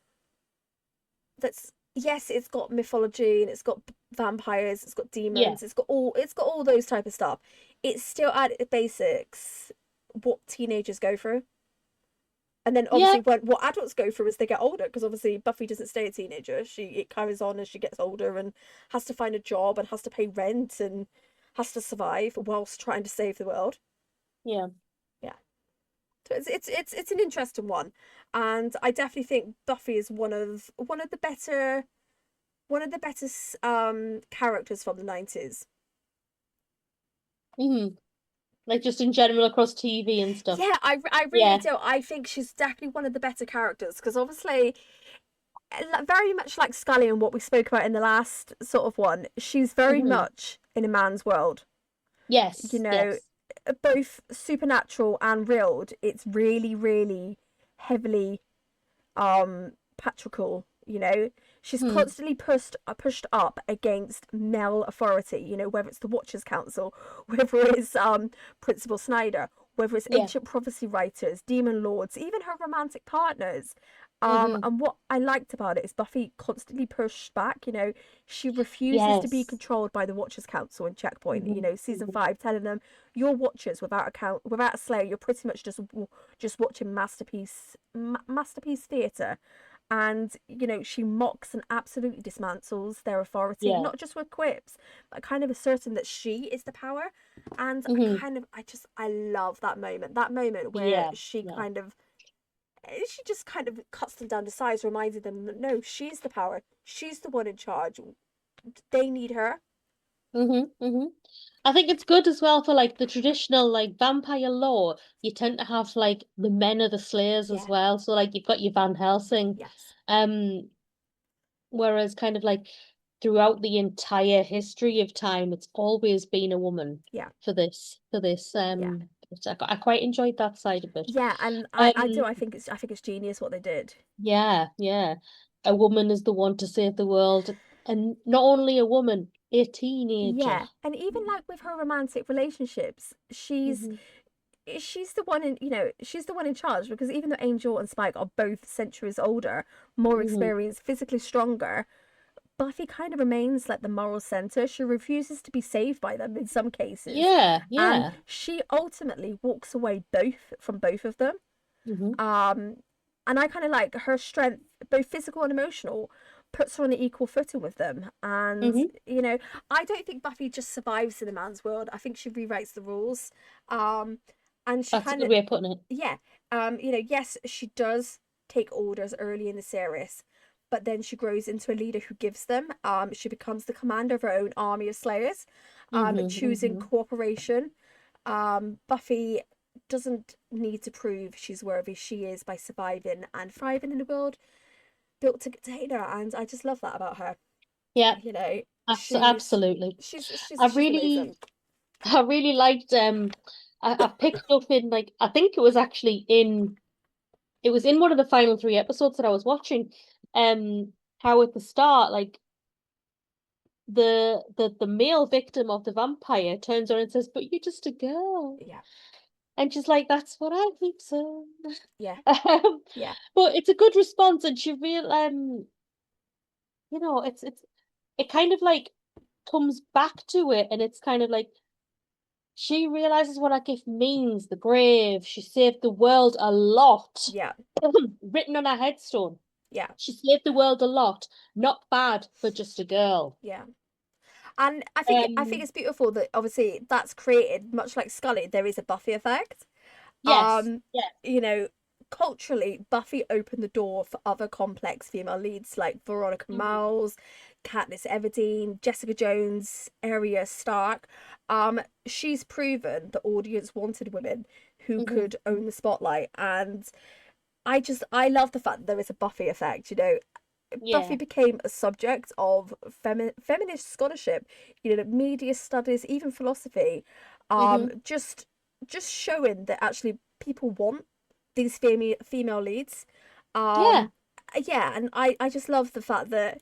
that's, yes, it's got mythology and it's got vampires, it's got Yeah. demons, it's got all those type of stuff. It's still at the basics what teenagers go through. And then Yeah. obviously what adults go through as they get older, because obviously Buffy doesn't stay a teenager. It carries on as she gets older and has to find a job and has to pay rent and has to survive whilst trying to save the world. Yeah. Yeah. So it's an interesting one. And I definitely think Buffy is one of the better characters from the 90s. Mm-hmm. Like just in general across TV and stuff. Yeah, I really Yeah. do. I think she's definitely one of the better characters because obviously very much like Scully and what we spoke about in the last sort of one, she's very Mm-hmm. much in a man's world. You Yes. know, Yes. both supernatural and real. It's really, really heavily patriarchal. You know, she's Hmm. constantly pushed up against male authority. You know, whether it's the Watchers Council, whether it's Principal Snyder, whether it's Yeah. ancient prophecy writers, demon lords, even her romantic partners. Hmm. And what I liked about it is Buffy constantly pushed back. You know, she refuses to be Yes. controlled by the Watchers Council and Checkpoint. You Hmm. know, season Hmm. 5 telling them you're Watchers without a Slayer. You're pretty much just watching masterpiece theatre. And you know, she mocks and absolutely dismantles their authority, Yeah. not just with quips, but kind of asserting that she is the power. And Hmm. I love that moment where Yeah. Yeah. she just kind of cuts them down to size, reminding them that no, she's the power, she's the one in charge, they need her. Hmm. Hmm. I think it's good as well for like the traditional like vampire lore. You tend to have like the men are the slayers as Yeah. well. So like you've got your Van Helsing. Yes. Um, Whereas kind of like throughout the entire history of time, it's always been a woman Yeah. for this. Yeah. I quite enjoyed that side of it. Yeah, and I do, Um, I think it's genius what they did. yeah, yeah. A woman is the one to save the world, and not only a woman, a teenager. Yeah, and even like with her romantic relationships, Hmm. she's the one in, you know, she's the one in charge, because even though Angel and Spike are both centuries older, more Hmm. experienced, physically stronger, Buffy kind of remains like the moral center. She refuses to be saved by them in some cases, Yeah, and yeah. she ultimately walks away both of them. Hmm. Um, and I kind of like her strength, both physical and emotional, puts her on an equal footing with them. And Hmm. you know, I don't think Buffy just survives in a man's world. I think she rewrites the rules. Um, and she That's a kind good of, way of putting it. yeah, you know, yes, she does take orders early in the series, but then she grows into a leader who gives them. She becomes the commander of her own army of slayers, Hmm. choosing Hmm. cooperation. Buffy doesn't need to prove she's worthy. She is by surviving and thriving in a world built to contain her, and I just love that about her. Yeah, You know, absolutely. I she's really amazing. I really liked I picked up in like I think it was in one of the final three episodes that I was watching, how at the start, like the male victim of the vampire turns around and says, "But you're just a girl." Yeah, And she's like, "That's what I think so." yeah, Um, yeah, but it's a good response, and she real it kind of like comes back to it, and it's kind of like she realizes what that gift means, the grave. She saved the world a lot. yeah, Written on her headstone. yeah, She saved the world a lot. Not bad for just a girl. yeah. And I think Um, it's beautiful that obviously that's created, much like Scully, there is a Buffy effect. yes, Um, yes. you know, culturally, Buffy opened the door for other complex female leads like Veronica Mhm, Miles, Katniss Everdeen, Jessica Jones, Arya Stark. She's proven the audience wanted women who mhm. could own the spotlight, and I love the fact that there is a Buffy effect. You know, Buffy Yeah. became a subject of feminist scholarship, you know, media studies, even philosophy, Mhm. just showing that actually people want these female leads. Yeah. Um, yeah, and I just love the fact that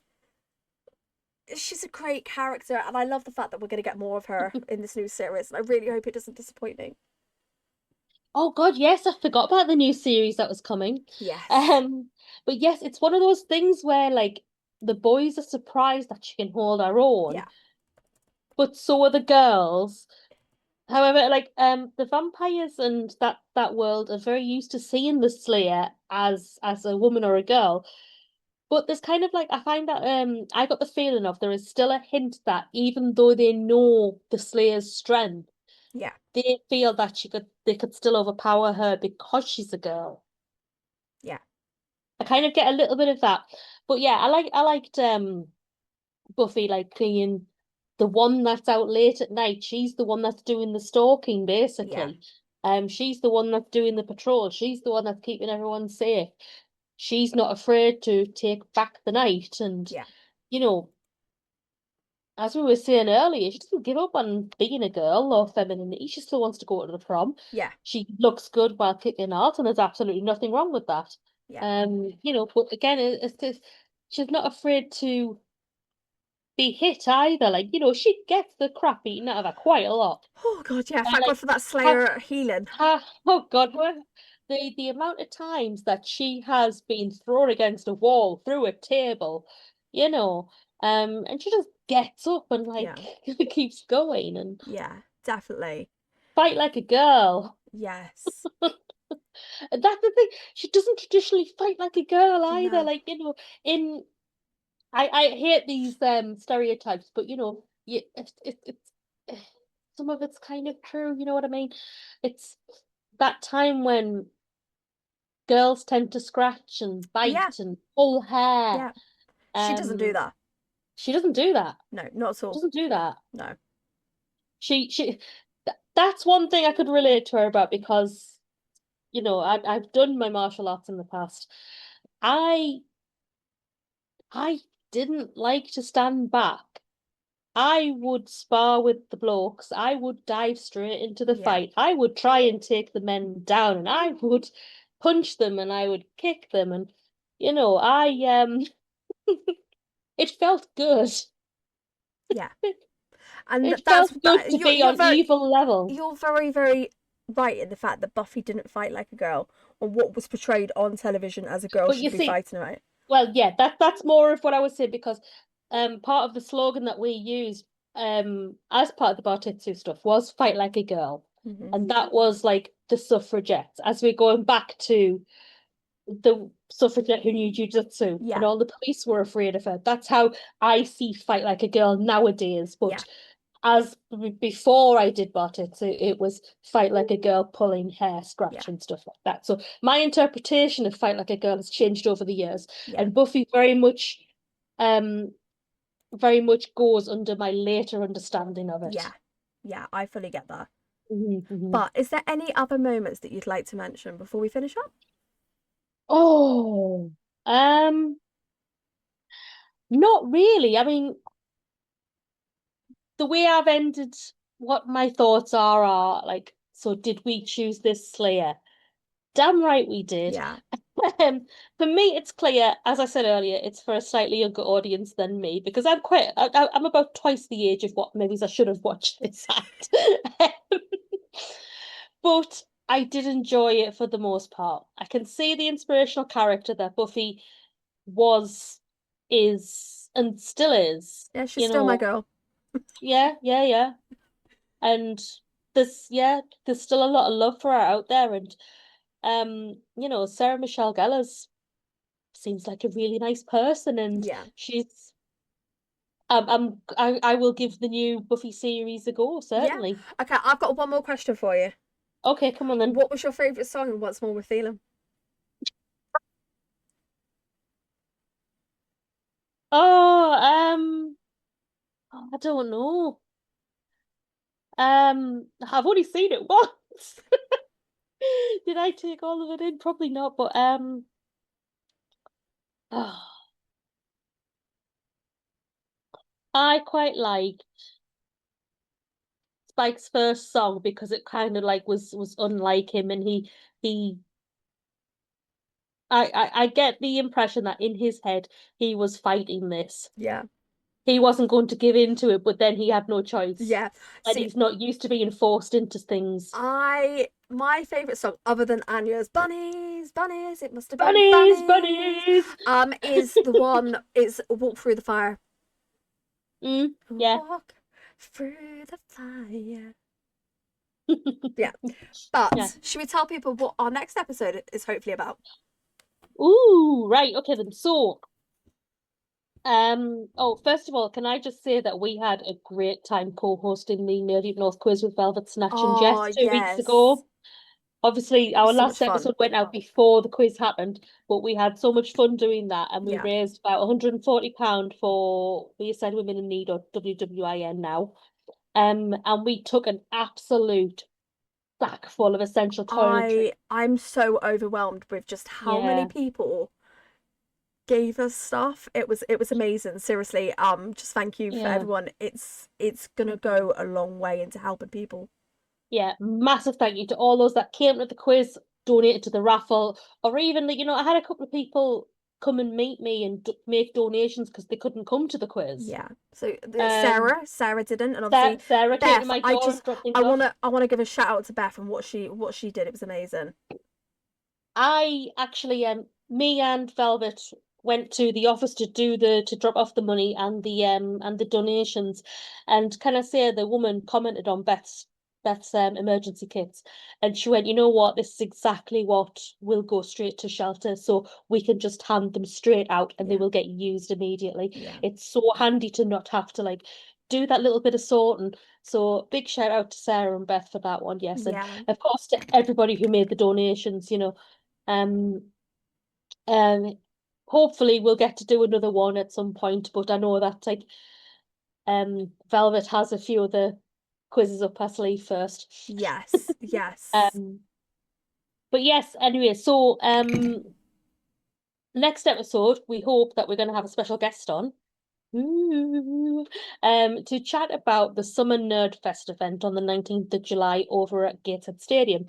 she's a great character, and I love the fact that we're going to get more of her in this new series. And I really hope it doesn't disappoint me. Oh God, yes, I forgot about the new series that was coming. Yes. Um, but yes, it's one of those things where like the boys are surprised that she can hold her own, Yeah. but so are the girls. However, like the vampires and that world are very used to seeing the Slayer as a woman or a girl. But there's kind of like I find that I got the feeling of there is still a hint that even though they know the Slayer's strength, Yeah. they feel that they could still overpower her because she's a girl. Yeah. I kind of get a little bit of that. But yeah, I liked Buffy like being the one that's out late at night. She's the one that's doing the stalking, Yeah. basically. She's the one that's doing the patrol. She's the one that's keeping everyone safe. She's not afraid to take back the night. And, Yeah. you know, as we were saying earlier, she doesn't give up on being a girl or femininity. She still wants to go to the prom. Yeah. She looks good while kicking ass, and there's absolutely nothing wrong with that. Yeah. But again, it's this. she's not afraid to be hit either. Like, she gets the crap eaten out of her quite a lot. Oh god, yeah. And Thank God like, for that have, Slayer healing. oh God, the amount of times that she has been thrown against a wall, through a table, you know, and she just gets up and like Yeah, keeps going and yeah, definitely. fight like a girl. Yes. And that's the thing. She doesn't traditionally fight like a girl either. No. Like, in I hate these stereotypes, but it's some of it's kind of true, you know what I mean? It's that time when girls tend to scratch and Yeah, bite and pull hair. yeah. She doesn't do Um, that. she doesn't do that. No, not at all. Doesn't do that. No. She that's one thing I could relate to her about because, I've done my martial arts in the past. I I didn't like to stand back. I would spar with the blokes. I would dive straight into the Yeah, fight. I would try and take the men down and I would punch them and I would kick them and I it felt good. yeah. And It that's felt good that to be on evil level. you're very, very right in the fact that Buffy didn't fight like a girl, or what was portrayed on television as a girl But should you be see, fighting, right? well, yeah, that's more of what I would say because part of the slogan that we used as part of the Bartetsu stuff was fight like a girl. Hmm. And that was like the suffragettes. As we're going back to the suffragette who knew jujutsu and Yeah, all the police were afraid of her. That's how I see fight like a girl nowadays. yeah, But as before I did Bartetsu, it was fight like a girl, pulling hair, yeah, scratching, stuff like that. So my interpretation of fight like a girl has changed over the years. yeah, And Buffy um very much goes under my later understanding of it. yeah, yeah. I fully get that. Mhm. But is there any other moments that you'd like to mention before we finish up? Oh, not really. I mean, the way I've ended what my thoughts are like, so did we choose this Slayer? Damn right we did. Yeah, Um, for me, it's clear, as I said earlier, it's for a slightly younger audience than me because I'm about twice the age of what movies I should have watched this at. But I did enjoy it for the most part. I can see the inspirational character that Buffy was, is, and still is. yeah. She's still my girl. Yeah, yeah, yeah. And there's still a lot of love for her out there. And Sarah Michelle Gellar's seems like a really nice person, and Yeah. she's I will give the new Buffy series a go, Yeah. certainly. Okay, I've got one more question for you. Okay, come on then. What was your favourite song and what's more we're feeling? Oh, I don't know. I've only seen it once. Did I take all of it in? Probably not, but I quite like Spike's first song because it kind of like was unlike him, and he I get the impression that in his head he was fighting this. Yeah. He wasn't going to give in to it, but then he had no choice. Yeah. And See, he's not used to being forced into things. my favourite song other than Anya's Bunnies, Bunnies, it must have been Bunnies, bunnies, bunnies. is the one is Walk Through the Fire. Yeah. Walk through the fire. Yeah. But Yeah. should we tell people what our next episode is hopefully about? Ooh, right. Okay then. So, first of all, can I just say that we had a great time co-hosting the Nerdy North quiz with Velvet Snatch and Oh Jess 2 weeks yes. ago. Obviously, It was our so much last fun. episode went out before the quiz happened, but we had so much fun doing that, and we Yeah. raised about £140 for the Said Women in Need, or WWIN now. And we took an absolute back full of essential toiletries. I'm so overwhelmed with just how many Yeah, people gave us stuff. It was amazing. Seriously. Just thank you for yeah, everyone. It's gonna go a long way into helping people. yeah. Massive thank you to all those that came to the quiz, donated to the raffle, or even, I had a couple of people. come and meet me and make donations because they couldn't come to the quiz. Yeah. So Um, Sarah didn't, and obviously Sarah came to Beth. my door and dropped things I off. wanna give a shout out to Beth and what she did. It was amazing. I actually me and Velvet went to the office to drop off the money and the donations, and can I say the woman commented on Beth's emergency kits, and she went, you know what, this is exactly what will go straight to shelter, so we can just hand them straight out and they Yeah. will get used immediately. Yeah. It's so handy to not have to like do that little bit of sorting. So big shout out to Sarah and Beth for that one, yes, and Yeah. of course to everybody who made the donations, you know. Um, um, Hopefully we'll get to do another one at some point, but I know that like Velvet has a few of the quizzes up her sleeve first. Yes. Yes. Um, but yes, anyway, so next episode we hope that we're going to have a special guest on. Ooh, to chat about the Summer Nerd Fest event on the 19th of July over at Gateshead Stadium.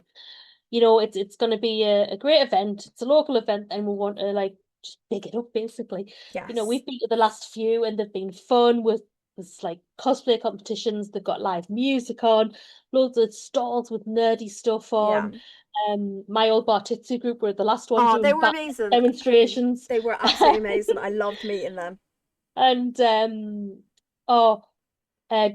You know, it's going to be a great event. It's a local event, and we want to like just big it up, basically. You know, Yes. we've been to the last few, and they've been fun with there's like cosplay competitions. They've got live music on, loads of stalls with nerdy stuff Yeah. on. My old Bartitsu group were the last one Oh, they doing were back amazing. demonstrations. They were absolutely amazing. I loved meeting them. And oh,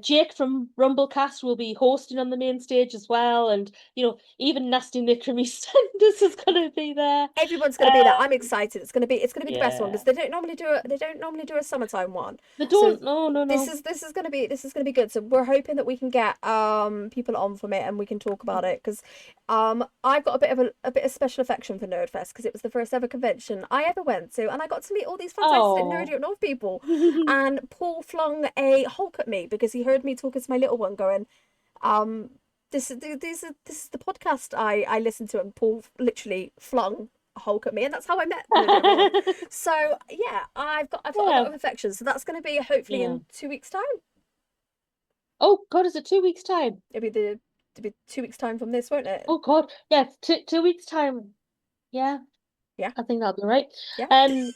Jake from Rumblecast will be hosting on the main stage as well, and you know, even Nasty Nick from EastEnders is gonna be there. Everyone's going to be there. I'm Um, excited. It's going to be the best one because yeah, they don't normally do a summertime one. they So don't. No, no, no. this is going to be good. So we're hoping that we can get people on from it and we can talk about it because I've got a bit of special affection for Nerdfest because it was the first ever convention I ever went to and I got to meet all these fantastic nerdy Oh, up north people. And Paul flung a Hulk at me because he heard me talking to my little one going, um, this is the podcast I listened to, and Paul literally flung a Hulk at me, and that's how I met Nerdy Up North. So yeah, I've got a lot yeah, of affection. So that's going to be hopefully yeah. in 2 weeks' time. Oh God, is it 2 weeks' time? It'll be 2 weeks' time from this, won't it? Oh God, yeah, two weeks' time. Yeah, Yeah, I think that'll be right. yeah, Um,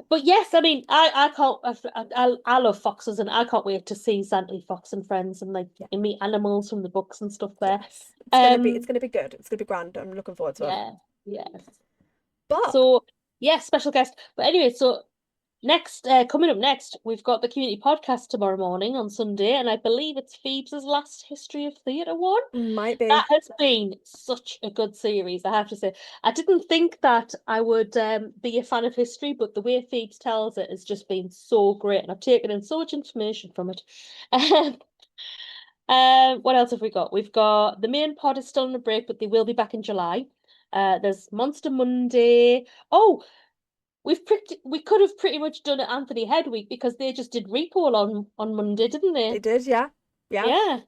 but yes, I mean, I can't. I love foxes, and I can't wait to see Santy Fox and Friends and like yeah. and meet animals from the books and stuff there. Yes, it's Um, gonna be good. It's gonna be grand. I'm looking forward to it. yeah, yes. But So yes, special guest. But anyway, so next, coming up next, we've got the community podcast tomorrow morning on Sunday, and I believe it's Phoebe's last History of Theatre one. might That be. has been such a good series, I have to say. I didn't think that I would be a fan of history, but the way Phoebe tells it has just been so great, and I've taken in so much information from it. What else have we got? We've got the main pod is still on a break, but they will be back in July. There's Monster Monday. Oh, we could have pretty much done it Anthony Head week because they just did Repoll on Monday, didn't They they? did, yeah, yeah. Yeah.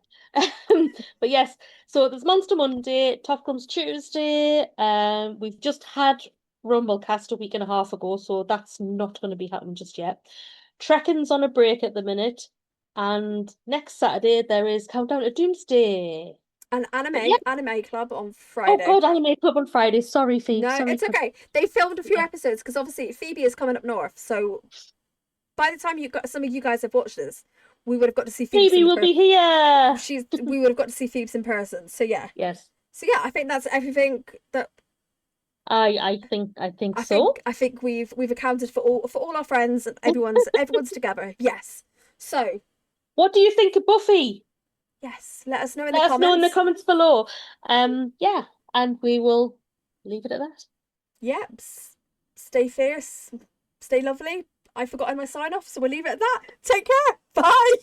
But yes, so there's Monster Monday, Top Comes Tuesday. We've just had Rumblecast a week and a half ago, so that's not going to be happening just yet. Trekking's on a break at the minute, and next Saturday there is Countdown to Doomsday. And But yeah, anime club on oh Friday. God, Anime Club on Friday. Sorry, Phoebe. No, Sorry, it's okay. They filmed a few yeah. episodes because obviously Phoebe is coming up north. So by the time you got some of you guys have watched this, we would have got to see Phoebe Phoebe in will be here. we would have got to see Phoebe in person. So yeah. Yes, So yeah, I think that's everything that I think so. I think we've accounted for all our friends and everyone's together. Yes. So What do you think of Buffy? yes, let us know in the Let us know in the comments. comments below. Yeah, and we will leave it at that. Yep. Stay fierce, stay lovely. I've forgotten my sign off, so we'll leave it at that. Take care. Bye.